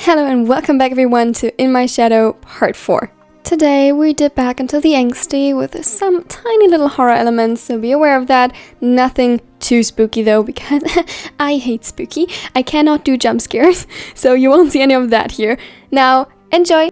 Hello and welcome back everyone to In My Shadow Part 4. Today we dip back into the angsty with some tiny little horror elements, so be aware of that. Nothing too spooky though, because I hate spooky. I cannot do jump scares, so you won't see any of that here. Now, enjoy!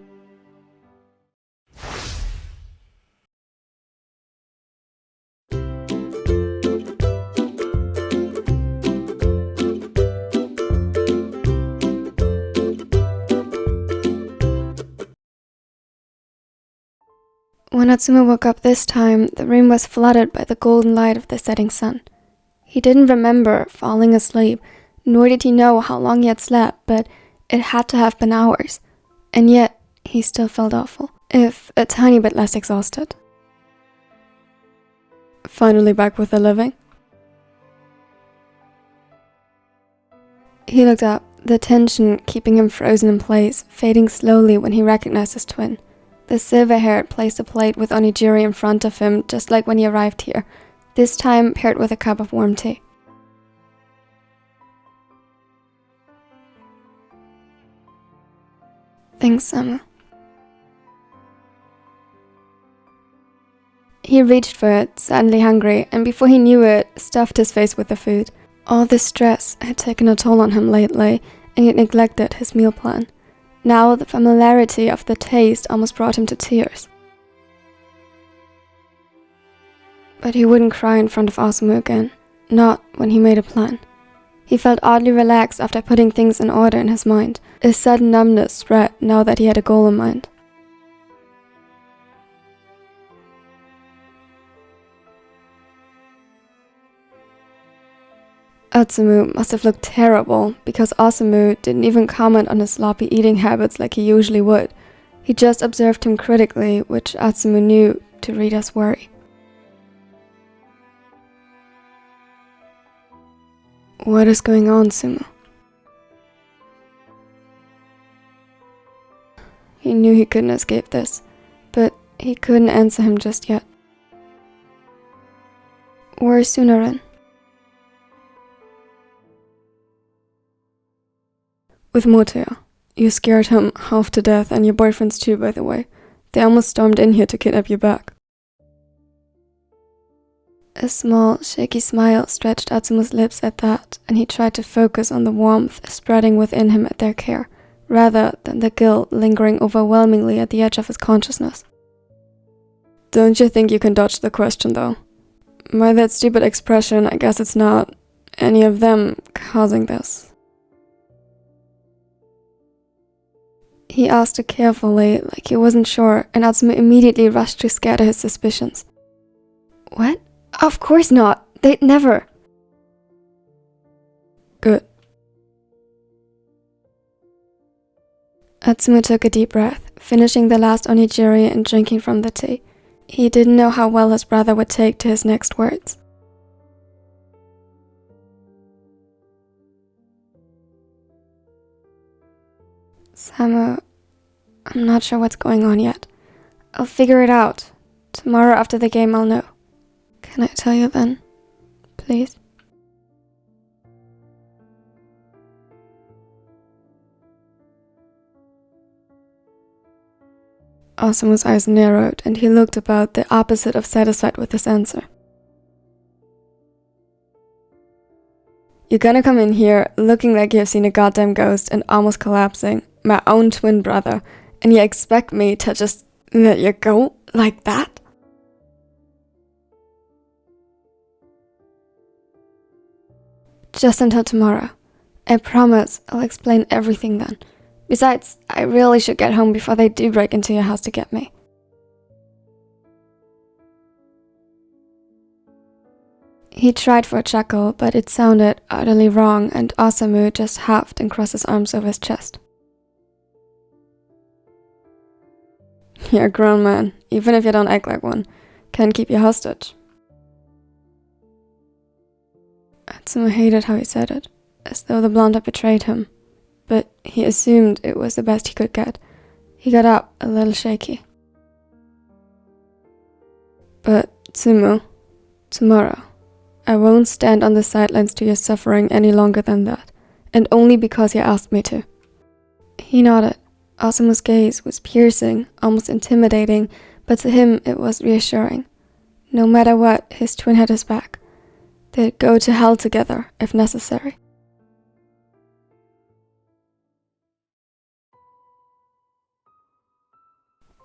When Atsumu woke up this time, the room was flooded by the golden light of the setting sun. He didn't remember falling asleep, nor did he know how long he had slept, but it had to have been hours. And yet, he still felt awful, if a tiny bit less exhausted. Finally back with the living? He looked up, the tension keeping him frozen in place, fading slowly when he recognized his twin. The silver-haired placed a plate with onigiri in front of him, just like when he arrived here, this time paired with a cup of warm tea. Thanks, Osamu. He reached for it, suddenly hungry, and before he knew it, stuffed his face with the food. All this stress had taken a toll on him lately, and he had neglected his meal plan. Now the familiarity of the taste almost brought him to tears. But he wouldn't cry in front of Osamu again, not when he made a plan. He felt oddly relaxed after putting things in order in his mind. A sudden numbness spread now that he had a goal in mind. Atsumu must have looked terrible because Osamu didn't even comment on his sloppy eating habits like he usually would. He just observed him critically, which Atsumu knew to read as worry. What is going on, Sumo? He knew he couldn't escape this, but he couldn't answer him just yet. Where's Sunaran? With Motoya. You scared him half to death, and your boyfriends too, by the way. They almost stormed in here to kidnap you back. A small, shaky smile stretched Atsumu's lips at that, and he tried to focus on the warmth spreading within him at their care, rather than the guilt lingering overwhelmingly at the edge of his consciousness. Don't you think you can dodge the question, though? By that stupid expression, I guess it's not any of them causing this. He asked it carefully, like he wasn't sure, and Atsumu immediately rushed to scatter his suspicions. What? Of course not! They'd never! Good. Atsumu took a deep breath, finishing the last onigiri and drinking from the tea. He didn't know how well his brother would take to his next words. Samu, I'm not sure what's going on yet. I'll figure it out. Tomorrow after the game I'll know. Can I tell you then? Please? Osamu's eyes narrowed and he looked about, the opposite of satisfied with his answer. You're gonna come in here looking like you've seen a goddamn ghost and almost collapsing, my own twin brother, and you expect me to just let you go like that? Just until tomorrow. I promise I'll explain everything then. Besides, I really should get home before they do break into your house to get me. He tried for a chuckle, but it sounded utterly wrong, and Osamu just huffed and crossed his arms over his chest. You're a grown man, even if you don't act like one. Can't keep you hostage. Atsumu hated how he said it, as though the blonde had betrayed him, but he assumed it was the best he could get. He got up, a little shaky. But, Tsumu, tomorrow, I won't stand on the sidelines to your suffering any longer than that, and only because you asked me to. He nodded. Osamu's gaze was piercing, almost intimidating, but to him it was reassuring. No matter what, his twin had his back. They'd go to hell together, if necessary.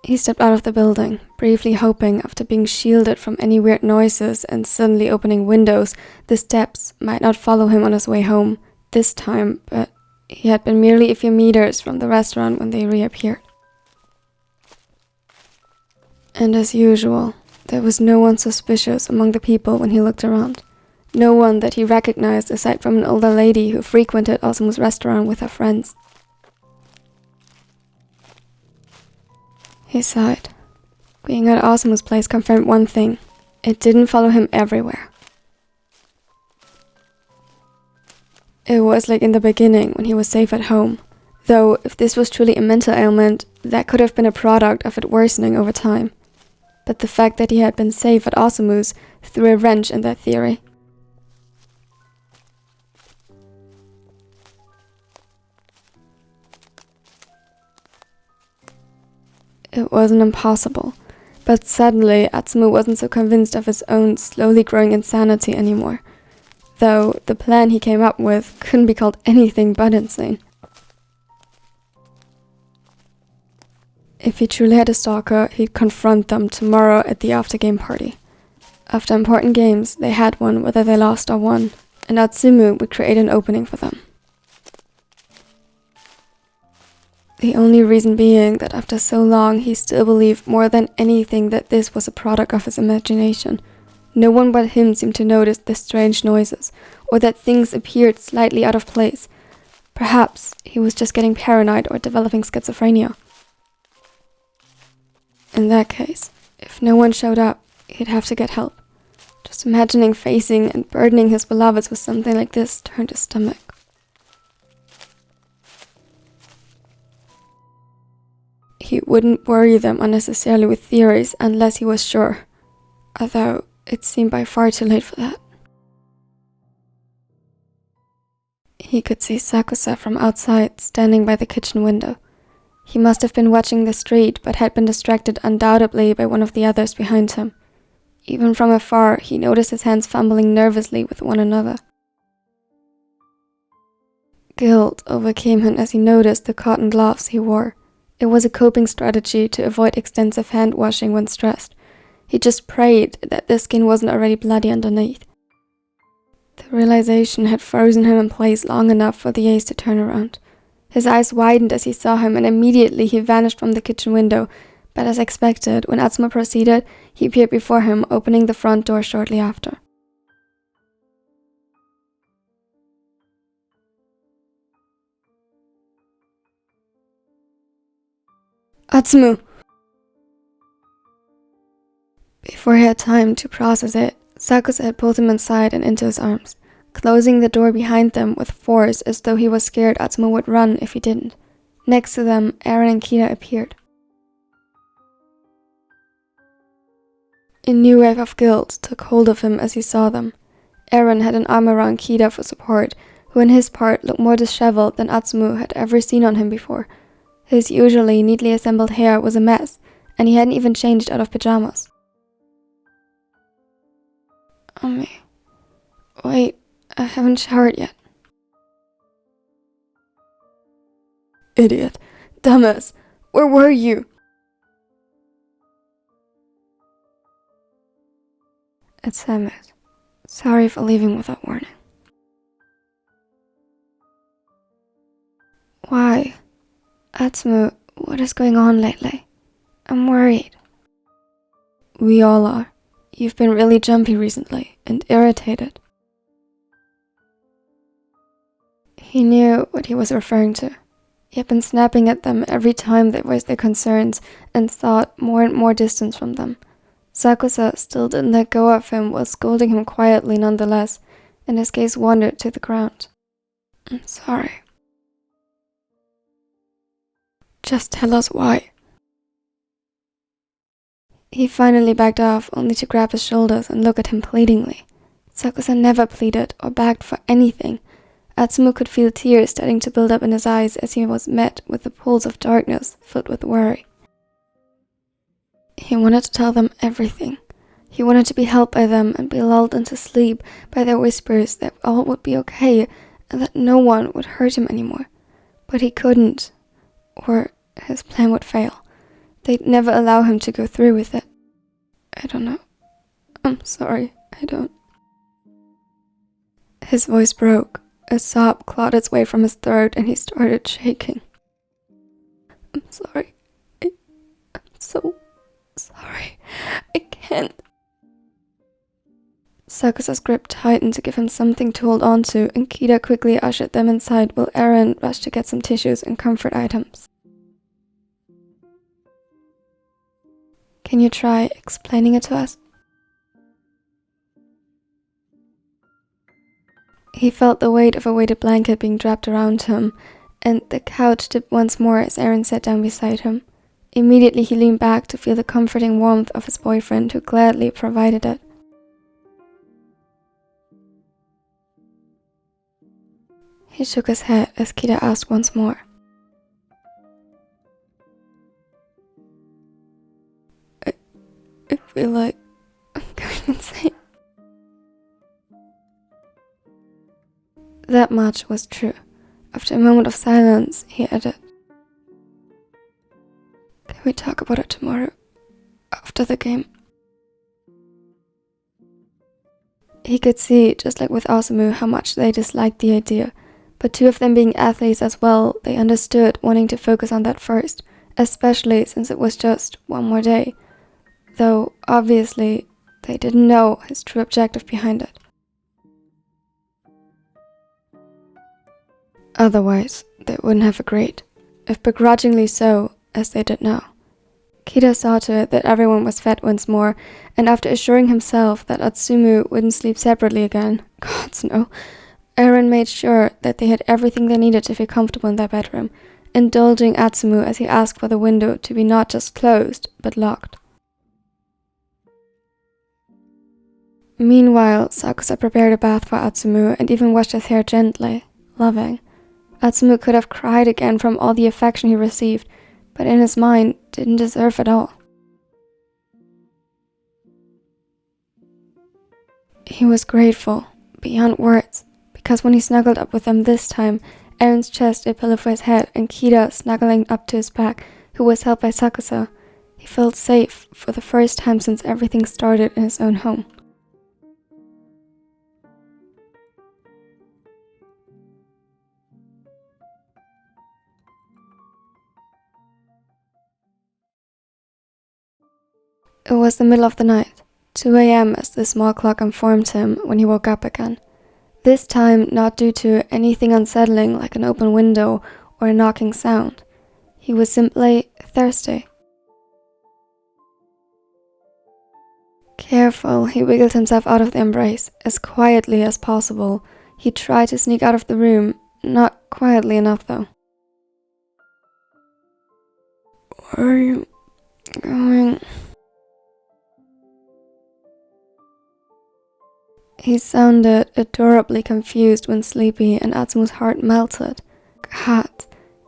He stepped out of the building, briefly hoping, after being shielded from any weird noises and suddenly opening windows, the steps might not follow him on his way home this time, but he had been merely a few meters from the restaurant when they reappeared. And as usual, there was no one suspicious among the people when he looked around. No one that he recognized aside from an older lady who frequented Osamu's restaurant with her friends. He sighed. Being at Osamu's place confirmed one thing. It didn't follow him everywhere. It was like in the beginning when he was safe at home. Though, if this was truly a mental ailment, that could have been a product of it worsening over time. But the fact that he had been safe at Osamu's threw a wrench in that theory. It wasn't impossible, but suddenly Atsumu wasn't so convinced of his own slowly growing insanity anymore. Though the plan he came up with couldn't be called anything but insane. If he truly had a stalker, he'd confront them tomorrow at the after-game party. After important games, they had one whether they lost or won, and Atsumu would create an opening for them. The only reason being that after so long he still believed more than anything that this was a product of his imagination. No one but him seemed to notice the strange noises, or that things appeared slightly out of place. Perhaps he was just getting paranoid or developing schizophrenia. In that case, if no one showed up, he'd have to get help. Just imagining facing and burdening his beloveds with something like this turned his stomach. He wouldn't worry them unnecessarily with theories unless he was sure, although it seemed by far too late for that. He could see Sakusa from outside, standing by the kitchen window. He must have been watching the street, but had been distracted undoubtedly by one of the others behind him. Even from afar, he noticed his hands fumbling nervously with one another. Guilt overcame him as he noticed the cotton gloves he wore. It was a coping strategy to avoid extensive hand washing when stressed. He just prayed that the skin wasn't already bloody underneath. The realization had frozen him in place long enough for the ace to turn around. His eyes widened as he saw him, and immediately he vanished from the kitchen window, but as expected, when Atsumu proceeded, he appeared before him, opening the front door shortly after. Atsumu! Before he had time to process it, Sakusa had pulled him inside and into his arms, closing the door behind them with force as though he was scared Atsumu would run if he didn't. Next to them, Eren and Kida appeared. A new wave of guilt took hold of him as he saw them. Eren had an arm around Kida for support, who on his part looked more disheveled than Atsumu had ever seen on him before. His usually neatly assembled hair was a mess, and he hadn't even changed out of pajamas. Ami. Wait, I haven't showered yet. Idiot. Dumbass. Where were you? It's Samus. Sorry for leaving without warning. Why? Atsumu, what is going on lately? I'm worried. We all are. You've been really jumpy recently, and irritated. He knew what he was referring to. He had been snapping at them every time they voiced their concerns, and sought more and more distance from them. Sakusa still didn't let go of him while scolding him quietly nonetheless, and his gaze wandered to the ground. I'm sorry. Just tell us why. He finally backed off, only to grab his shoulders and look at him pleadingly. Sakusa never pleaded or begged for anything. Atsumu could feel tears starting to build up in his eyes as he was met with the pulse of darkness filled with worry. He wanted to tell them everything. He wanted to be held by them and be lulled into sleep by their whispers that all would be okay and that no one would hurt him anymore. But he couldn't, or his plan would fail. They'd never allow him to go through with it. I don't know. I'm sorry, I don't. His voice broke. A sob clawed its way from his throat and he started shaking. I'm sorry. I'm so sorry. I can't. Sakusa's grip tightened to give him something to hold on to, and Kida quickly ushered them inside while Eren rushed to get some tissues and comfort items. Can you try explaining it to us? He felt the weight of a weighted blanket being wrapped around him, and the couch tipped once more as Eren sat down beside him. Immediately he leaned back to feel the comforting warmth of his boyfriend, who gladly provided it. He shook his head as Kida asked once more. I feel like I'm going insane. That much was true. After a moment of silence, he added, Can we talk about it tomorrow, after the game? He could see, just like with Osamu, how much they disliked the idea, but two of them being athletes as well, they understood wanting to focus on that first, especially since it was just one more day, though obviously they didn't know his true objective behind it. Otherwise, they wouldn't have agreed, if begrudgingly so, as they did now. Kida saw to it that everyone was fed once more, and after assuring himself that Atsumu wouldn't sleep separately again, gods no, Eren made sure that they had everything they needed to feel comfortable in their bedroom, indulging Atsumu as he asked for the window to be not just closed, but locked. Meanwhile, Sakusa prepared a bath for Atsumu and even washed his hair gently, loving. Atsumu could have cried again from all the affection he received, but in his mind didn't deserve it all. He was grateful, beyond words, because when he snuggled up with them this time, Eren's chest a pillow for his head and Kida snuggling up to his back, who was held by Sakusa, he felt safe for the first time since everything started in his own home. It was the middle of the night, 2 a.m. as the small clock informed him when he woke up again. This time not due to anything unsettling like an open window or a knocking sound. He was simply thirsty. Careful, he wiggled himself out of the embrace. As quietly as possible, he tried to sneak out of the room, not quietly enough though. Where are you going? He sounded adorably confused when sleepy, and Atsumu's heart melted. God,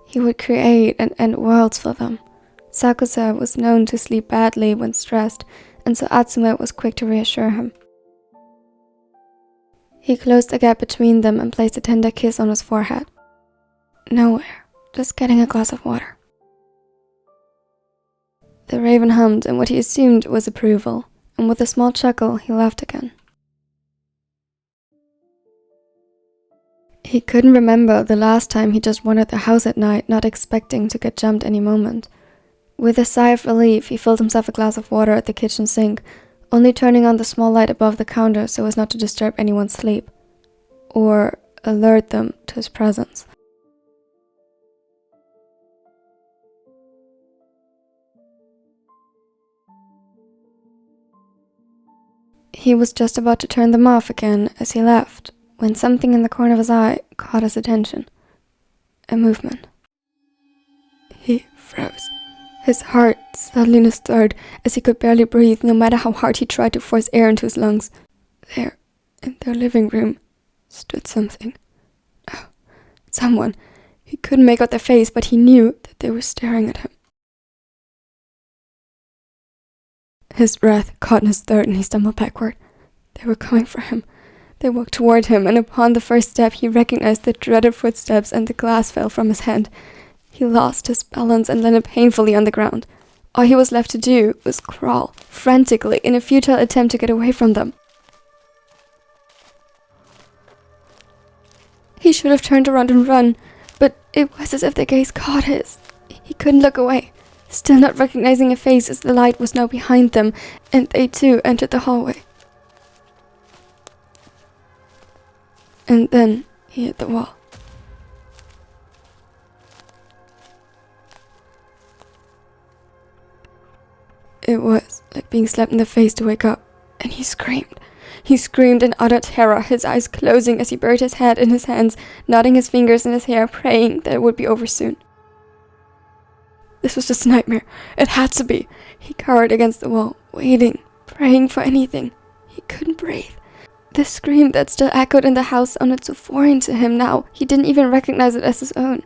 he would create and end worlds for them. Sakusa was known to sleep badly when stressed, and so Atsumu was quick to reassure him. He closed the gap between them and placed a tender kiss on his forehead. Nowhere, just getting a glass of water. The raven hummed in what he assumed was approval, and with a small chuckle he laughed again. He couldn't remember the last time he just wandered the house at night, not expecting to get jumped any moment. With a sigh of relief, he filled himself a glass of water at the kitchen sink, only turning on the small light above the counter so as not to disturb anyone's sleep, or alert them to his presence. He was just about to turn them off again as he left, when something in the corner of his eye caught his attention. A movement. He froze. His heart suddenly in his throat as he could barely breathe no matter how hard he tried to force air into his lungs. There, in their living room, stood something. Oh, Someone. He couldn't make out their face, but he knew that they were staring at him. His breath caught in his throat and he stumbled backward. They were coming for him. They walked toward him, and upon the first step he recognized the dreaded footsteps and the glass fell from his hand. He lost his balance and landed painfully on the ground. All he was left to do was crawl, frantically, in a futile attempt to get away from them. He should have turned around and run, but it was as if their gaze caught his. He couldn't look away, still not recognizing a face as the light was now behind them, and they too entered the hallway. And then he hit the wall. It was like being slapped in the face to wake up, and he screamed. He screamed in utter terror, his eyes closing as he buried his head in his hands, knotting his fingers in his hair, praying that it would be over soon. This was just a nightmare. It had to be. He cowered against the wall, waiting, praying for anything. He couldn't breathe. The scream that still echoed in the house sounded so foreign to him now, he didn't even recognize it as his own.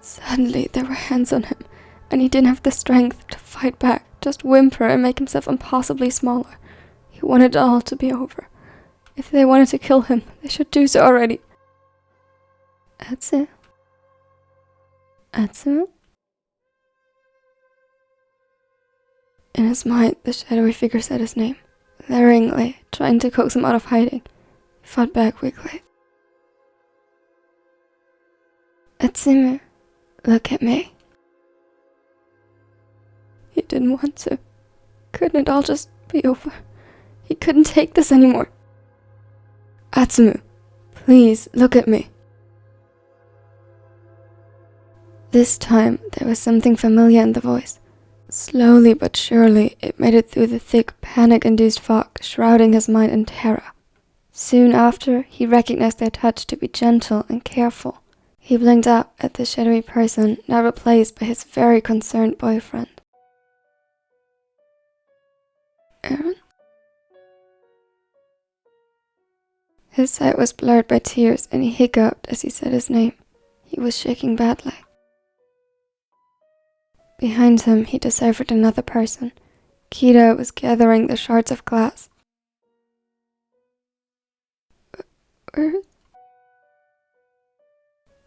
Suddenly there were hands on him, and he didn't have the strength to fight back, just whimper and make himself impossibly smaller. He wanted it all to be over. If they wanted to kill him, they should do so already. Atsumu? Atsumu? In his mind, the shadowy figure said his name, leeringly, trying to coax him out of hiding. He fought back weakly. Atsumu, look at me. He didn't want to. Couldn't it all just be over? He couldn't take this anymore. Atsumu, please look at me. This time, there was something familiar in the voice. Slowly but surely, it made it through the thick, panic-induced fog, shrouding his mind in terror. Soon after, he recognized their touch to be gentle and careful. He blinked up at the shadowy person, now replaced by his very concerned boyfriend. Aaron? His sight was blurred by tears, and he hiccuped as he said his name. He was shaking badly. Behind him, he deciphered another person. Kira was gathering the shards of glass.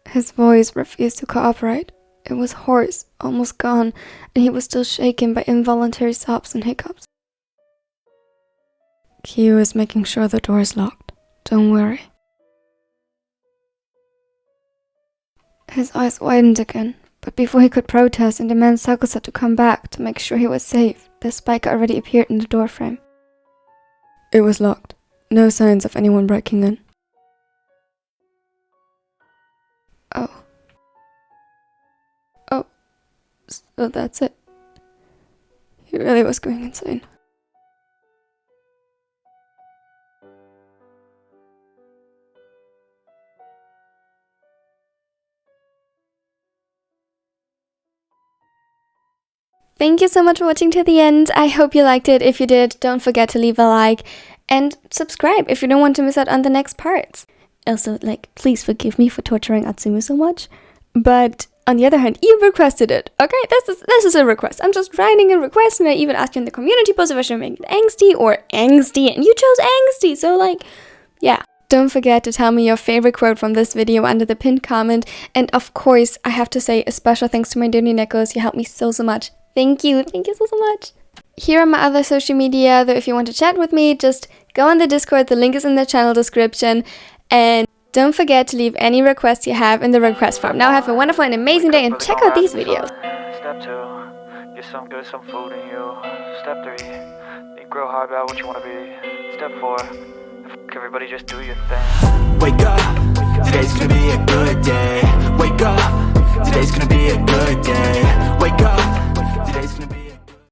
His voice refused to cooperate. It was hoarse, almost gone, and he was still shaken by involuntary sobs and hiccups. Kira is making sure the door is locked. Don't worry. His eyes widened again. But before he could protest and demand Sakusa to come back to make sure he was safe, the spiker already appeared in the doorframe. It was locked. No signs of anyone breaking in. Oh, so that's it. He really was going insane. Thank you so much for watching to the end. I hope you liked it. If you did, don't forget to leave a like and subscribe if you don't want to miss out on the next parts. Also, please forgive me for torturing Atsumu so much. But on the other hand, you requested it. Okay, this is a request. I'm just writing a request, and I even asked you in the community post if I should make it angsty or angsty, and you chose angsty. So yeah. Don't forget to tell me your favorite quote from this video under the pinned comment. And of course, I have to say a special thanks to my dear Nickos. You helped me so much. Thank you so much. Here are my other social media, though if you want to chat with me, just go on the Discord, the link is in the channel description, and don't forget to leave any requests you have in the request form. Now have a wonderful and amazing day, and check out these videos. Step 2, get some good, some food in you. Step 3, think real hard about what you want to be. Step 4, everybody just do your thing. Wake up, today's gonna be a good day. Wake up, today's gonna be a good day. Wake up, today's gonna be